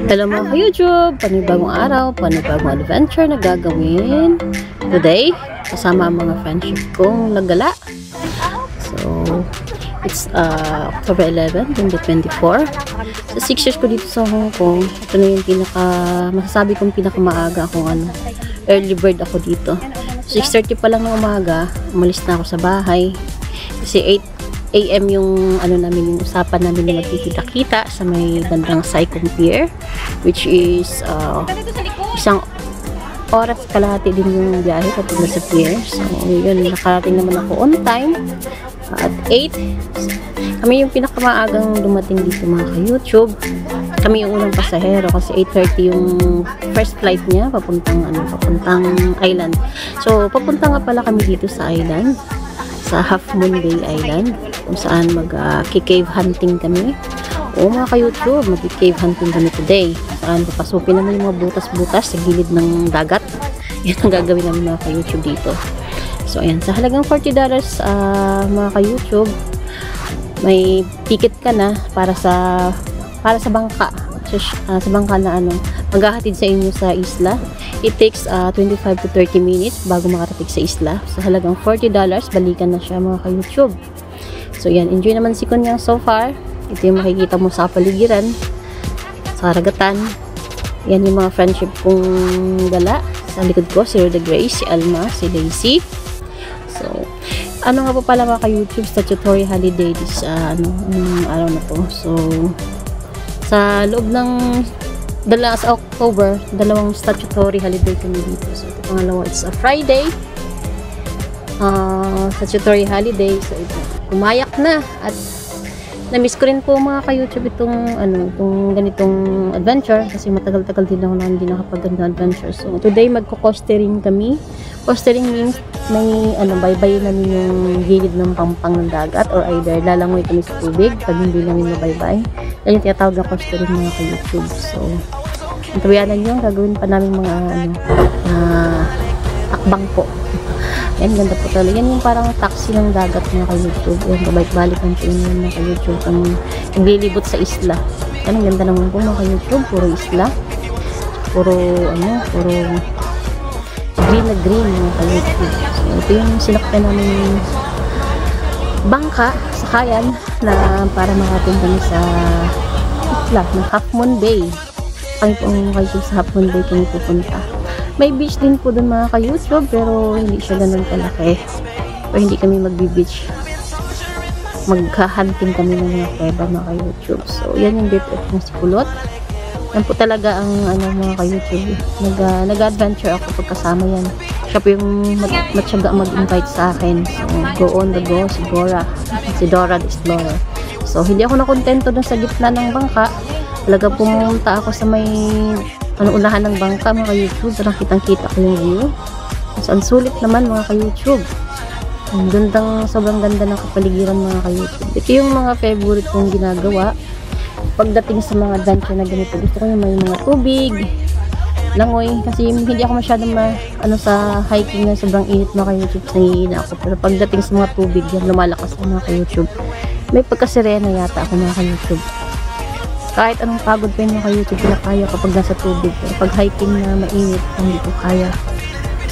Hello mga ka-YouTube! Panibagong araw, panibagong adventure na gagawin today kasama ang mga friendship kong naggala. So, it's October 11, 2024. Sa 6 years ko dito sa Hong Kong, ito na yung masasabi kong pinakamaaga akong early bird ako dito. 6:30 pa lang ng umaga, umalis na ako sa bahay. Kasi 8 AM yung namin, yung usapan namin na magkikita-kita sa may bandang Sai Kung Pier, which is isang oras kalahati din yung biyahe papunta sa pier. So yun, nakarating naman ako on time at 8. Kami yung pinakamaagang dumating dito mga ka-YouTube. Kami yung unang pasahero kasi 8:30 yung first flight niya papuntang island. So papunta nga pala kami dito sa island, sa Half Moon Bay Island, kung saan mag-cave hunting kami. O mga ka-YouTube, mag-cave hunting kami today. Saan papasukin naman yung mga butas-butas sa gilid ng dagat. Yan ang gagawin namin mga ka-YouTube dito. So ayan, sa halagang $40 mga ka-YouTube, may ticket ka na para sa bangka. Sa bangka na maghahatid sa inyo sa isla. It takes 25 to 30 minutes bago makarating sa isla. Sa halagang $40, balikan na siya mga ka-YouTube. So yan, enjoy naman si Kunyang so far. Ito yung makikita mo sa paligiran, sa karagatan. Yan yung mga friendship kong gala. Sa likod ko, si Rhoda Grace, si Alma, si Daisy. So, nga po pala mga ka-YouTube, statutory holiday this araw na to. So, sa loob ng sa October, dalawang statutory holiday kami dito. So, ito pangalawa, it's a Friday. Statutory holiday. So, ito, umayak na. At na-miss ko rin po mga ka-YouTube itong ganitong adventure. Kasi matagal-tagal din ako na hindi nakapaganda adventure. So, today magko-coastering kami. Coastering means may baybay namin yung gilid ng pampang ng dagat, or either lalangoy kami sa tubig pag hindi namin mabaybay. Yan yung tinatawag na coastering mga ka-YouTube. So, ang tawianan nyo, gagawin pa namin mga akbang po. Yan, ganda po talaga. Yan yung parang taxi ng dagat mga ka-YouTube. Yan, babalik-balik ang tingin mga ka-YouTube. Ang naglilibot sa isla. Yan, ang ganda naman po mga ka-YouTube. Puro isla. Puro green na green mga ka-YouTube. So, ito yung sinakyan namin bangka, sakayan, na para makapunta kami sa isla ng Half Moon Bay. Kami po kayo sa Half Moon Bay kami pupunta. May beach din po dun mga ka-YouTube, pero hindi siya ganun kalaki. Pero hindi kami magbi-beach. Magka-hunting kami ng mga kuweba mga ka-YouTube. So, yan yung BFF ng si Kulot. Yan po talaga ang mga ka-YouTube. Nag-adventure ako pagkasama yan. Siya po yung matyaga mag-invite sa akin. So, go on the go, si Dora the Explorer. So, hindi ako nakontento dun sa gitna ng bangka. Talaga pumunta ako sa may unahan ng bangka mga ka-YouTube. Parang kitang-kita ko yung view. So, ang sulit naman mga ka-YouTube. Ang sobrang ganda ng kapaligiran mga ka-YouTube. Ito yung mga favorite kong ginagawa. Pagdating sa mga adventure na ganito, gusto ko yung may mga tubig, langoy, kasi hindi ako masyadong sa hiking na sobrang init mga ka-YouTube, nangihina ako. Pero pagdating sa mga tubig, yan, lumalakas ang mga ka-YouTube. May pagkasirena yata ako mga ka-YouTube. Kahit anong pagod pa yung mga ka-YouTube, kaya kapag nasa tubig. Pero pag hiking na mainit, hindi ko kaya.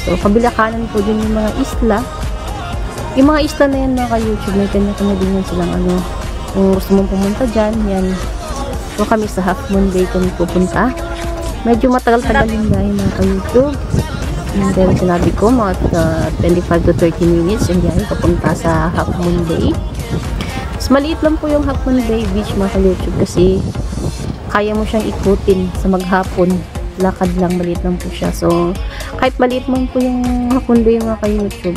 So, kabila kanan po din yung mga isla. Yung mga isla na yan mga ka-YouTube, may kanya-kanya din yan silang kung gusto mong pumunta dyan, yan. So, kami sa Half Moon Bay kami pupunta. Medyo matagal-tagal yung biyahe mga ka-YouTube. And then, sinabi ko, mga 25 to 30 minutes yung biyahe papunta sa Half Moon Bay. Mas maliit lang po yung Half Moon Bay Beach mga ka-YouTube kasi kaya mo siyang ikutin sa maghapon. Lakad lang, maliit lang po siya. So, kahit maliit man po yung Half Moon Bay mga ka-YouTube,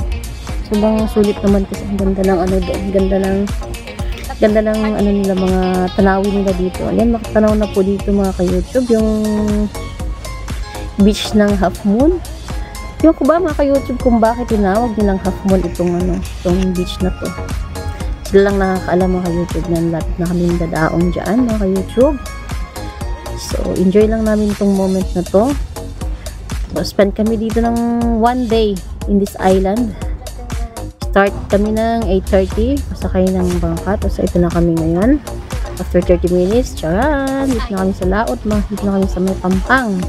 sobrang sulit naman kasi ang ganda ng ganda ng nila, mga tanawin nila dito. Ayan, makatanaw na po dito mga ka-YouTube yung beach ng Half Moon. Yung ko ba mga ka-YouTube kung bakit tinawag nilang Half Moon itong beach na to. Sila lang nakakaalam mga ka-YouTube na lahat na kami dadaong dyan mga ka-YouTube. So, enjoy lang namin itong moment na to. So, spend kami dito ng 1 day in this island. Start kami ng 8:30, pasakay ng bangka, tapos ito na kami ngayon. After 30 minutes, charan, dito na kami sa laot, dito na kami sa may Pampang.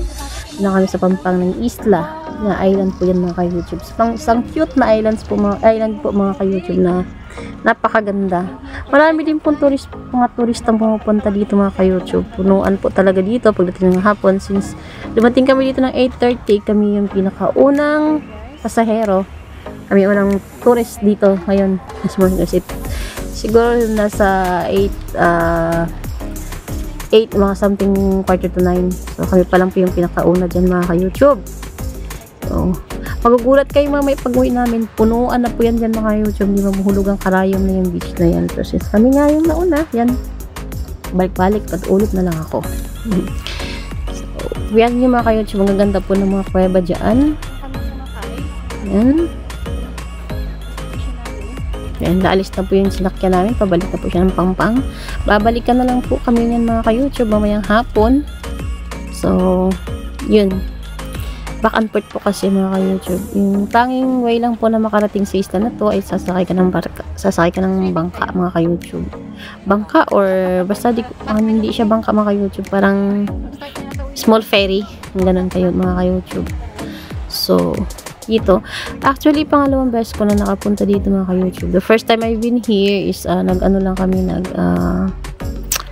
Dito na kami sa Pampang ng Isla. Na island po yan mga ka-YouTube. Isang cute na island po mga ka-YouTube na napakaganda. Marami din po mga turistang pumupunta dito mga ka-YouTube. Punuan po talaga dito pagdating ng hapon. Since dumating kami dito ng 8:30, kami yung pinakaunang pasahero. Kami unang tourist dito ngayon. Siguro nasa 8 mga something quarter to 9. So kami pa lang po yung pinakauna dyan mga ka-YouTube. So, magugulat kayo mamaya pag-uwi namin. Punuan na po yan dyan mga YouTube. Hindi mamuhulog ang karayom na yung beach na yan. So, since kami nga yung nauna, yan. Balik-balik, pag-ulit na lang ako. So, yan yung mga ka-YouTube. Ang ganda po ng mga kuweba dyan. Yan. Yan, naalis na po yung sinakyan namin. Pabalik na po siya ng Pampang. Babalikan na lang po kami yan mga ka-YouTube mamayang hapon. So, yun. Back and forth po kasi mga ka-YouTube. Yung tanging way lang po na makarating sa isla na to ay sasakay ka ng bangka mga ka-YouTube. Bangka or basta hindi siya bangka mga ka-YouTube. Parang small ferry. Ganun kayo mga ka-YouTube. So, dito. Actually, pangalawang beses ko na nakapunta dito mga ka-YouTube. The first time I've been here is nag-ano lang kami,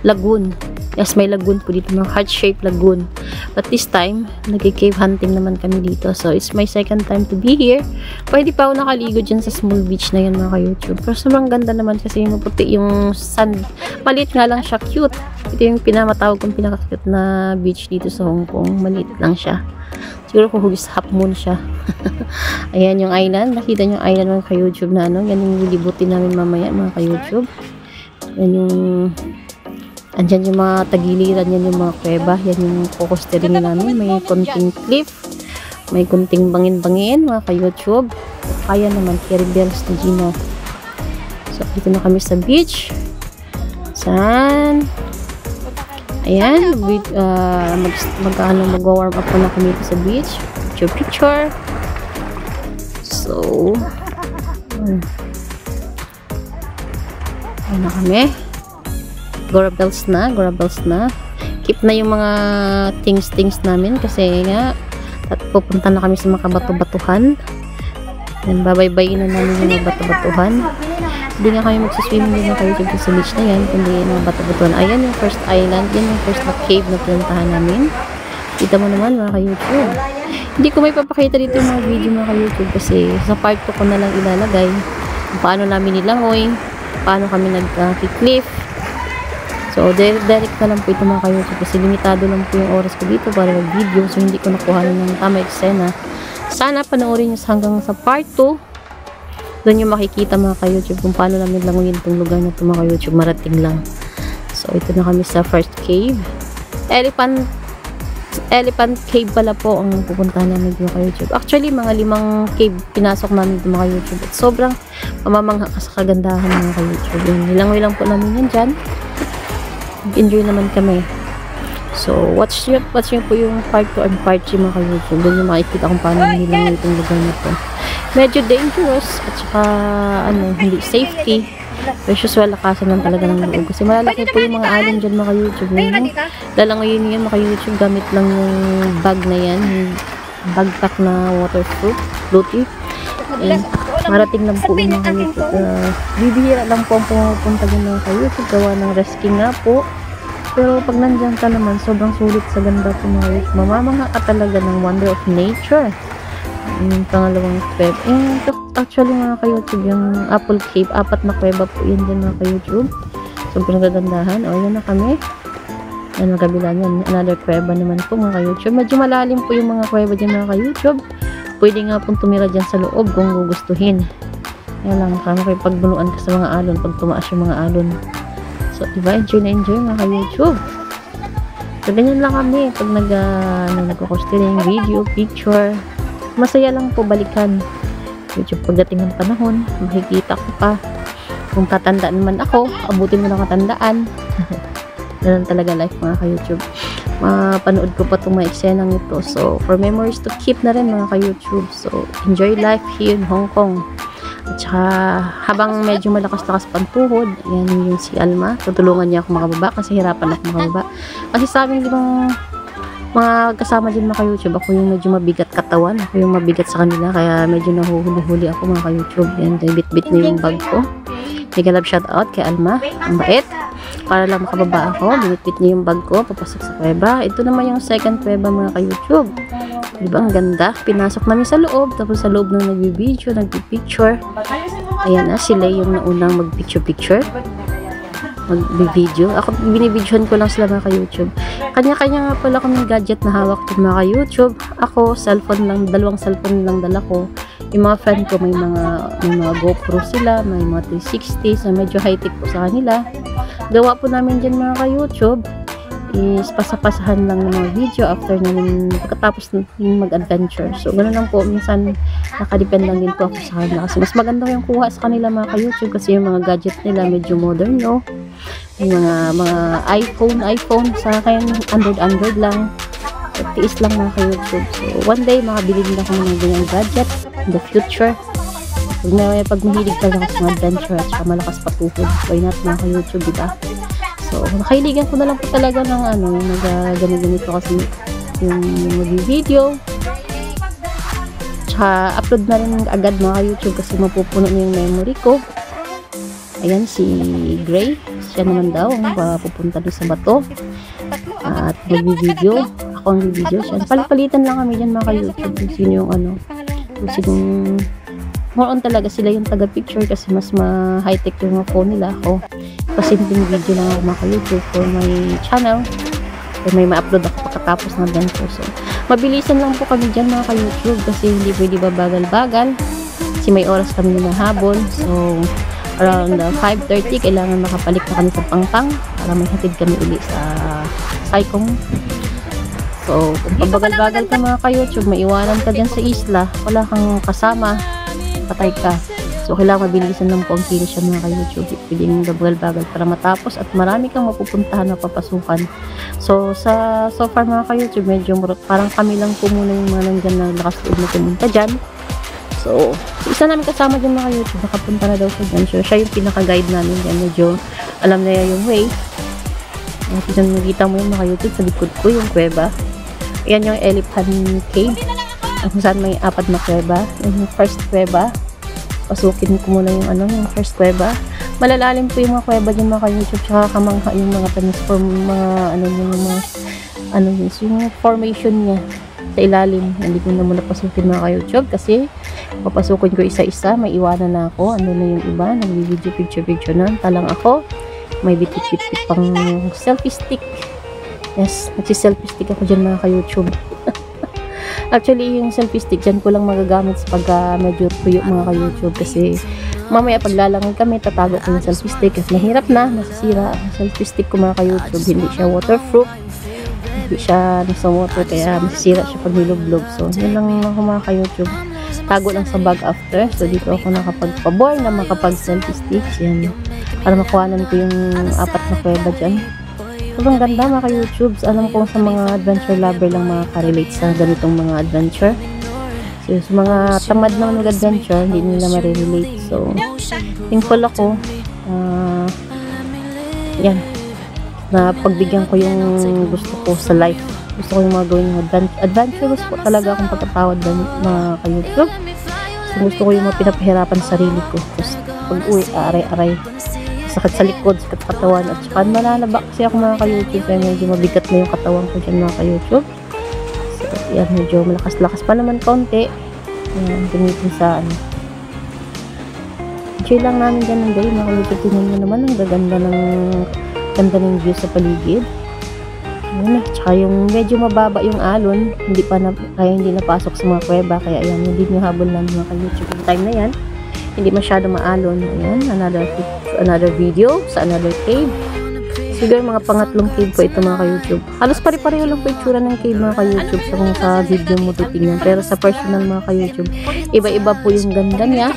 lagoon. Yes, may lagoon po dito, mga heart-shaped lagoon. But this time, nag-cave hunting naman kami dito. So, it's my second time to be here. Pwede pa ako nakaligo dyan sa small beach na yun mga ka-YouTube. Pero sobrang ganda naman kasi maputi yung sand. Maliit nga lang siya, cute. Ito yung pinamatawag kong pinaka-cute na beach dito sa Hong Kong. Maliit lang siya. Siguro kung hugis half moon siya. Ayan yung island. Nakita nyo yung island mga ka-YouTube na ano. Yan yung lilibutin namin mamaya mga ka-YouTube. Yan yung andyan yung mga tagiliran, yan yung mga kuweba, yan yung kukusterin namin, may konting cliff, may konting bangin-bangin, mga ka-YouTube. Kaya naman, carry bells ni Gino. So, dito na kami sa beach. Saan? Ayan, mag-warm up na kami dito sa beach. Picture. So, ayan na kami. Gora bells na. Keep na yung mga things namin kasi nga at pupunta na kami sa mga bato-batuhan. Then babaybayin na namin yung mga bato-batuhan. Hindi nga kami magsiswimming din na kayo sa beach na yan, kundi yung mga bato-batuhan. Ayan yung first island, yan yung first na cave na pinuntahan namin. Kita mo naman mga ka-YouTube. Hindi ko may papakita dito yung mga video mga ka-YouTube kasi sa part 2 ko na lang ilalagay kung paano namin nilangoy, paano kami nag-cliff. So, direct na lang po ito mga ka-YouTube kasi limitado lang po yung oras ko dito para mag-video. So, hindi ko nakuha ng tama eksena. Sana panoorin nyo hanggang sa part 2. Doon yung makikita mga ka-YouTube kung paano namin languyin itong lugar na ito mga ka-YouTube. Marating lang. So, ito na kami sa first cave. Elephant cave pala po ang pupuntahan namin mga ka-YouTube. Actually, mga 5 cave pinasok namin ito mga ka-YouTube. At sobrang mamamangha ka sa kagandahan mga ka-YouTube. Nilangoy lang po namin yan dyan. Enjoy naman kami. So, watch nyo po yung part 2 and part 3 mga ka-YouTube. Doon yung makikita kung paano nilang itong lugar na ito. Medyo dangerous at saka hindi safety. Pero usual lakasan lang talaga ng loob. Kasi malalaki po yung mga alon dyan mga ka-YouTube. Lalangoyin nyo yan mga ka-YouTube gamit lang yung bag na yan. Yung backpack na waterproof. Floaty. And marating lang po yung mga ka-YouTube. Bibihira lang po ang pumupunta dyan mga ka-YouTube. Gawa ng resking nga po. Pero pag nandyan ka naman, sobrang sulit sa ganda po mga ka-YouTube. Mamamangha ka talaga ng wonder of nature. Yung pangalawang step. Actually mga ka-YouTube, yung Apple Cave, 4 na kuweba po yun din mga ka-YouTube. Sobrang gagandahan. O, yan na kami. Yan, magkabila yan. Another kuweba naman po mga ka-YouTube. Medyo malalim po yung mga kuweba dyan mga ka-YouTube. Pwede nga pong tumira dyan sa loob kung gugustuhin. Yan lang, kami kayo pagbunuan ka sa mga alon pag tumaas yung mga alon. So, diba? Enjoy na enjoy mga ka-YouTube. So, ganyan lang kami pag nagkukustiring video, picture. Masaya lang po balikan. YouTube pagdating ng panahon, makikita ko pa. Kung tatandaan naman ako, abutin mo ng katandaan. Ganun talaga life mga ka-YouTube. Mapanood ko pa itong mga eksenang ito. So, for memories to keep na rin mga ka-YouTube. So, enjoy life here in Hong Kong. At saka, habang medyo malakas-lakas pantuhod, yan yung si Alma. Tutulungan niya ako makababa kasi hirapan ako makababa. Kasi sa amin, di bang mga kasama din mga ka-YouTube, ako yung medyo mabigat katawan. Ako yung mabigat sa kanila, kaya medyo nahuhuli-huli ako mga ka-YouTube. Yan, bit-bit na yung bag ko. Mega love shout out kay Alma. Ang bait. Para lang makababa ako, binitbit niya yung bag ko, papasok sa kuweba. Ito naman yung second kuweba mga ka-YouTube. Diba, ang ganda. Pinasok namin sa loob, tapos sa loob nung nag-video, nag-picture. Ayan na, sila yung naunang mag-picture-picture. Mag-video. Ako, binibidyohan ko lang sila mga ka-YouTube. Kanya-kanya nga pala kaming gadget na hawak din mga ka-YouTube. Ako, cellphone lang, dalawang cellphone lang dala ko. Yung mga friend ko, may mga GoPro sila, may mga 360, so medyo high-tech po sa kanila. Gawa po namin dyan mga ka-YouTube is pasapasahan lang ng mga video after namin pagkatapos ng mag-adventure. So, ganoon lang po. Minsan, nakadepend lang din po ako sa kanila. Kasi mas maganda yung kuha sa kanila mga ka-YouTube kasi yung mga gadget nila medyo modern, no? Yung mga iPhone sa akin, Android lang. So, tiis lang mga ka-YouTube. So, one day, makabili din ako ng ganyang gadget in the future. Pag mahilig talaga sa mga adventure at saka malakas patuhod, why not mga ka-YouTube, diba? So, nakahiligan ko na lang po talaga ng ganito kasi yung video. Tsaka, upload na rin agad mga YouTube kasi mapupuno na yung memory ko. Ayan, si Gray. Siya naman daw ang pupunta doon sa bato. At mag-video. Ako ang video siya. Palit-palitan lang kami dyan mga ka-YouTube. Kung sino yung kung sinong more on talaga sila yung taga-picture kasi mas ma-high-tech yung mga phone nila. Ako, pasimpleng video lang ako mga ka-YouTube for my channel. So, may ma-upload ako pagkatapos ng adventure. So, mabilisan lang po kami dyan mga ka-YouTube kasi hindi pwede bagal-bagal. Kasi may oras kami na habol. So, around 5:30, kailangan makapalik na kami sa Pangpang para may hatid kami uli sa Saikong. So, kung pabagal-bagal ka mga ka-YouTube, maiwanan ka dyan sa isla, wala kang kasama, patay ka. So, kailangan mabilisan lang po ang kilos siya mga ka-YouTube. Pwedeng bagal-bagal para matapos at marami kang mapupuntahan na papasukan. So, so far mga ka-YouTube, medyo parang kami lang po muna yung mga nandyan na lakas loob na pumunta dyan. So, isa namin kasama dyan mga YouTube, nakapunta na daw siya dyan. So, siya yung pinaka-guide namin dyan. Medyo alam na yung way. Nakita mo yung mga YouTube, sa likod ko yung kuweba. Ayan yung Elephant Cave. Kung saan may 4 na kuweba. Yung first kuweba. Pasukin ko muna yung first kuweba. Malalalim po yung mga kuweba dyan mga YouTube. Tsaka kamangha yung mga transform, yung formation niya sa ilalim. Hindi ko na muna pasukin mga YouTube kasi papasukin ko isa-isa. May iwanan na ako. Ano na yung iba? Nag-video picture na. Talang ako. May bitit-bitit pang selfie stick. Yes, nagsi-selfie stick ako dyan mga ka-YouTube. Actually, yung selfie stick dyan ko lang magagamit sa pagka medyo tuyo mga ka-YouTube kasi mamaya paglalangan kami, tatago ko yung selfie stick kasi mahirap na, masisira ang selfie stick ko mga ka-YouTube. Hindi siya waterproof, hindi siya nasa water kaya masisira siya pag nilublog. So, yun lang ako mga ka-YouTube. Tago lang sa bag after. So, dito ako nakapagpaboy na makapag-selfie sticks. Yan. Para makuhanan ko yung 4 na kuweba dyan. Sobrang ganda mga ka-YouTube. Alam ko sa mga adventure lover lang makaka-relate sa ganitong mga adventure. So, sa mga tamad na mag-adventure, hindi nila ma-relate. So, thankful ako. Yan. Na pagbigyan ko yung gusto ko sa life. Gusto ko yung mga gawin adventurous po talaga akong pagkatawad mga ka-YouTube. So, gusto ko yung mga pinapahirapan sa sarili ko. Tapos, pag-uwi, aray-aray. Sakit sa likod, sakit sa katawan. At saka malalaba kasi ako mga ka-YouTube. Kaya medyo mabigat na yung katawan ko dyan mga ka-YouTube. So, yan, medyo malakas-lakas pa naman konti. Yan, gamitin sa enjoy lang namin dyan ng day mga ka-YouTube. Tingnan nyo naman, ang ganda ng view sa paligid. Ayan, tsaka yung medyo mababa yung alon, kaya hindi napasok sa mga kuweba. Kaya ayan, hindi nyo habol namin mga ka-YouTube. Yung time na yan, hindi masyado maalon. Ayan, another video sa another cave. Siguro mga pangatlong cave po ito mga ka-YouTube. Halos pare-pareho lang po itsura ng cave mga ka-YouTube sa video mo titingnan. Pero sa personal mga ka-YouTube, iba-iba po yung ganda niya.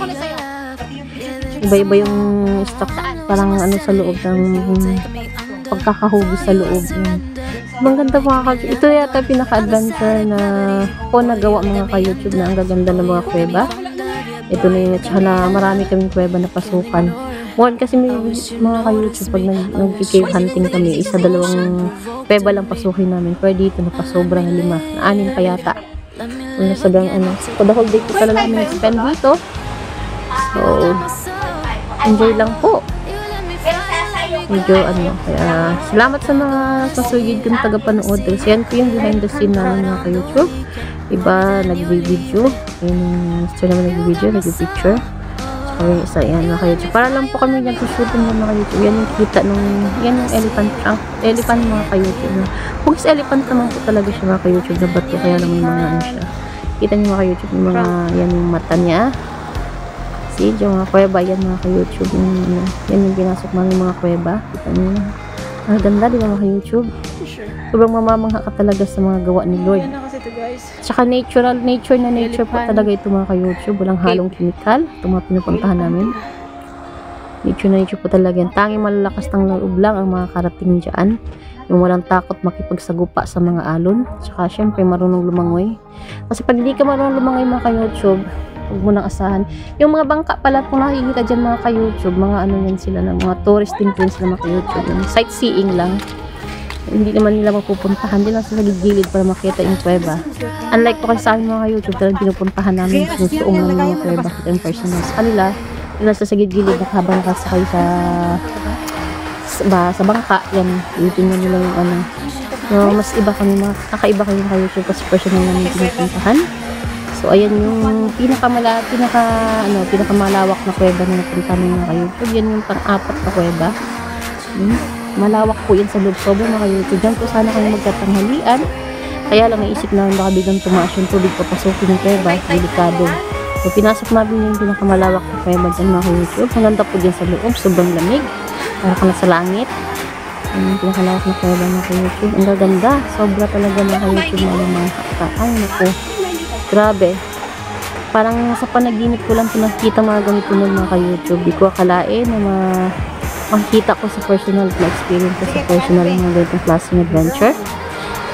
Iba-iba yung stock, parang sa loob ng pagkakahugis sa loob. Ang ganda mga ka-YouTube. Ito yata pinaka-adventure na ako nagawa mga ka-YouTube na ang gaganda ng mga kuweba. Ito na yun. At saka na marami kaming kuweba na pasukan. One kasi may mga ka-YouTube pag nag-cave hunting kami, isa dalawang kuweba lang pasukin namin. Pero dito napasobra na 5, na 6 pa yata. Kung sobrang ano. So the whole day ko pala namin spend dito. So, enjoy lang po. Medyo ano, kaya salamat sa mga kasugid kong tagapanood. Kasi yan po yung behind the scene namin mga ka-YouTube. Iba nag-video, yung siya naman nag-video, nag-picture. So, isa yan mga ka-YouTube. Para lang po kami nag-shooting ng mga ka-YouTube. Yan yung kita nung, yan yung elephant trunk. Elephant mga ka-YouTube. Hugis elephant naman po talaga siya mga ka-YouTube na bato. Kaya lang may mga ano siya. Kita niyo mga ka-YouTube, yung mga, yan yung mata niya. Yung mga kuweba, yan mga ka-YouTube. Yan yung pinasok namin mga kuweba. Kita niyo. Ang ganda, di ba mga ka-YouTube? Sobrang mamamangha ka talaga sa mga gawa ni Lord. Tsaka nature po talaga ito mga ka-YouTube. Walang halong chemical. Ito mga pinupuntahan namin. Nature po talaga yan. Tanging malalakas ng loob lang ang mga karating dyan. Yung walang takot makipagsagupa sa mga alon. Tsaka syempre marunong lumangoy. Kasi pag hindi ka marunong lumangoy mga ka-YouTube, huwag mo nang asahan. Yung mga bangka pala kung nakikita dyan mga ka-YouTube, mga ano yan sila ng mga tourist din po sila mga ka-YouTube. Sightseeing lang. Hindi naman nila mapupuntahan. Hindi lang sa gilid para makita yung kuweba. Unlike po kasi sa amin mga ka-YouTube, talagang pinupuntahan namin yung suong ng mga kuweba. Kita yung personal. Sa kanila, nila sa gilid habang nakasakay sa bangka. Yan, itingnan nila yung ano. So, mas iba kami, kakaiba kami mga ka-YouTube kasi personal namin pinupuntahan. So, ayan yung pinakamalawak na kuweba na napunta ng mga ka-YouTube. Yan yung pang-4 na kuweba. Malawak po yan sa loob. Sobrang mga ka-YouTube. Diyan po sana kayo magkatanghalian. Kaya lang naisip namin baka biglang tumaas yung tubig papasukin ng kuweba. Delikado. So, pinasok namin yung pinakamalawak na kuweba dyan mga ka-YouTube. Ang ganda po dyan sa loob. Sobrang lamig. Para ka na sa langit. Yung pinakalawak na kuweba mga ka-YouTube. Ang gaganda. Sobra talaga mga ka-YouTube mga haka. Ay, naku. Grabe. Parang sa panaginip ko lang pinakita mga ganito ng mga ka-YouTube. Di ko akalain na makikita ko sa personal na experience ko sa personal mga ganitong klaseng adventure.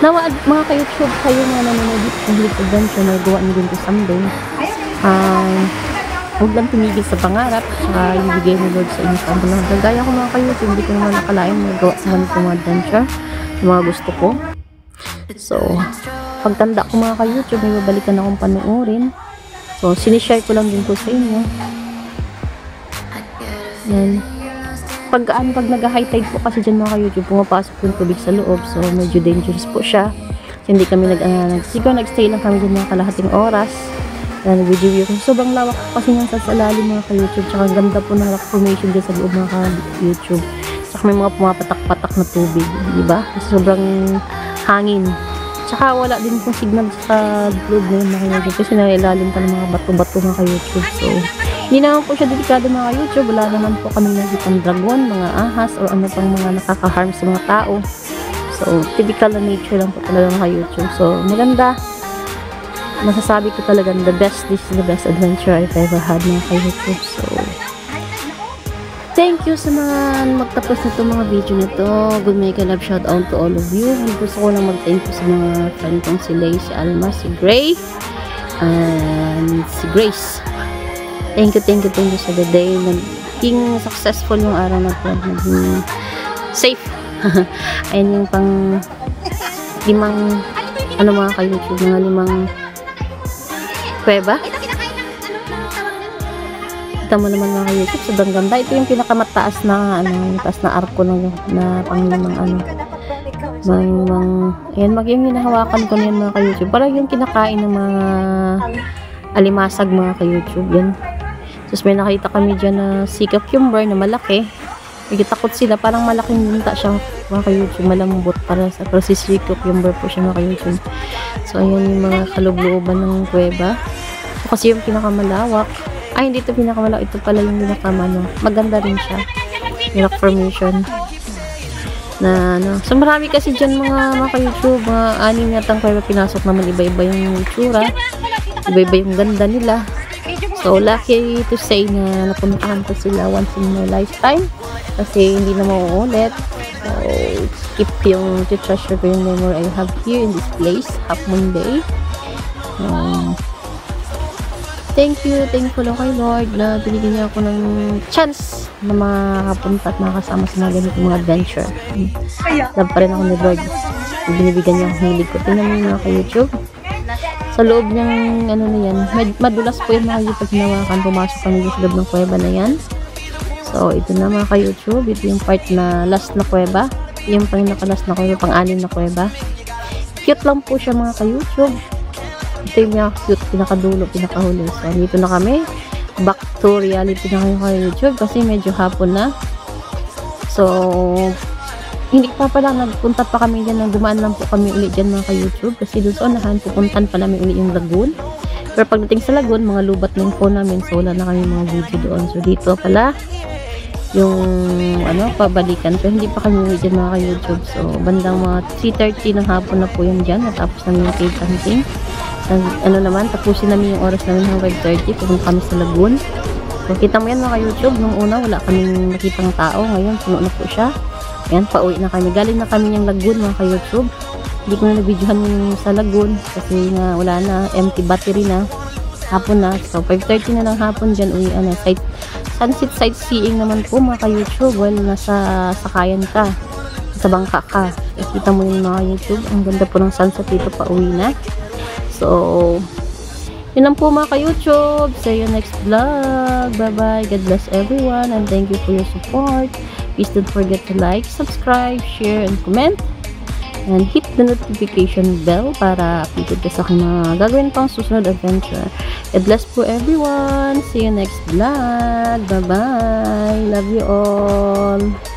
Nawa mga ka-YouTube kayo mga nanonood ng adventure na gawa nyo din to someday. Huwag lang tumigil sa pangarap. Saka ibigay mo Lord sa inyo sa ambulang. Gaya ko mga ka-YouTube, hindi ko naman nakalain na gawa sa ganitong adventure. Yung mga gusto ko. So, pagtanda ko mga ka-YouTube, may babalikan akong panuorin. So, sinishare ko lang din po sa inyo. Yan. Pag nag-high tide po kasi dyan mga ka-YouTube, pumapasok yung tubig sa loob. So, medyo dangerous po siya. So, hindi kami siguro nag-stay lang kami dyan mga kalahating oras. Nag-video ko. Sobrang lawak po kasi nang sa lalim mga ka-YouTube. Tsaka ganda po ng rock formation dyan sa loob mga ka-YouTube. Tsaka may mga pumapatak-patak na tubig. Diba? Sobrang hangin. Tsaka wala din pong signal sa loob na yung mga YouTube. Kasi nailalim ka ng mga bato-bato mga ka-YouTube. So, hindi naman po siya delikado mga ka-YouTube. Wala naman po kami nakikitang dragon, mga ahas, or ano pang mga nakaka-harm sa mga tao. So, typical na nature lang po talaga mga ka-YouTube. So, maganda. Masasabi ko talaga this is the best adventure I've ever had mga ka-YouTube. So, thank you sa mga magtapos nito mga video nito. Good mega love shout out to all of you. Gusto ko lang mag-thank you sa mga friend kong si Lay, si Alma, si Gray, and si Grace. Thank you sa the day. Naging successful yung araw na ito. Naging safe. Ayan yung pang 5 mga ka-YouTube, mga 5 kuweba. Kita mo naman mga ka-YouTube, sobrang ganda. Ito yung pinakamataas na yung taas na arko na panglimang ayan, yung hinahawakan ko na yan mga ka-YouTube. Parang yung kinakain ng mga alimasag mga ka-YouTube. Yan. Tapos may nakita kami dyan na sea cucumber na malaki. Nagtakot sila, parang malaking bunta siya mga ka-YouTube, malambot para sa si sea cucumber po siya mga ka-YouTube. So ayan yung mga kaloob-looban ng kuweba. Ito kasi yung pinakamalawak. Ay, hindi ito pinakamalawak. Ito pala yung maganda rin siya. Yung rock formation. So marami kasi dyan mga ka-YouTube. Mga 6 yatang kuweba pinasok naman. Iba-iba yung itsura. Iba-iba yung ganda nila. So lucky to say na napuntahan ko sila once in my lifetime. Kasi hindi na mauulit. So keep yung treasure ko yung memory I have here in this place. Half Moon Bay. thankful ako kay Lord na binigyan niya ako ng chance na makapunta at makasama sa mga ganitong mga adventure. Love pa rin ako ni Lord. Binibigyan niya ang hilig ko. Tingnan mo yung mga ka-YouTube. Sa loob ng ano na yan, madulas po yung mga YouTube hinawakan. Pumasok kami sa loob ng kuweba na yan. So, ito na mga ka-YouTube. Ito yung part na last na kuweba. Yung pinaka-last na kuweba, pang-anim na kuweba. Cute lang po siya mga ka-YouTube. Ito yung mga cute, pinakadulo, pinakahuli. So, dito na kami. Back to reality na kayo ka-YouTube kasi medyo hapon na. So, hindi pa pala, nagpunta pa kami dyan, dumaan lang po kami ulit dyan mga ka-YouTube kasi doon sa unahan, pupuntan pa namin ulit yung lagoon. Pero pagdating sa lagoon, mga lubat na yung phone namin, so wala na kami mga video doon. So, dito pala, yung pabalikan, pero hindi pa kami ulit dyan mga ka-YouTube. So, bandang mga 3:30 ng hapon na po yan dyan, natapos namin yung cave hunting. Naman, tapusin namin yung oras namin ng 5:30, pupunta kami sa lagoon. So, kita mo yan mga ka-YouTube, nung una wala kaming nakitang tao, ngayon puno na po siya. Ayan, pauwi na kami. Galing na kami yung lagoon mga ka-YouTube. Hindi ko na nabidyohan yung sa lagoon kasi nga wala na, empty battery na. Hapon na. So, 5:30 na ng hapon dyan, uwi na. Sunset sightseeing naman po mga ka-YouTube. Well, nasa sakayan ka. Sa bangka ka. Kita mo yung mga YouTube. Ang ganda po ng sunset dito, pauwi na. So, yun lang po mga ka-YouTube. See you next vlog. Bye-bye. God bless everyone and thank you for your support. Please don't forget to like, subscribe, share, and comment. And hit the notification bell para updated ka sa aking mga gagawin pang susunod adventure. God bless po everyone. See you next vlog. Bye-bye. Love you all.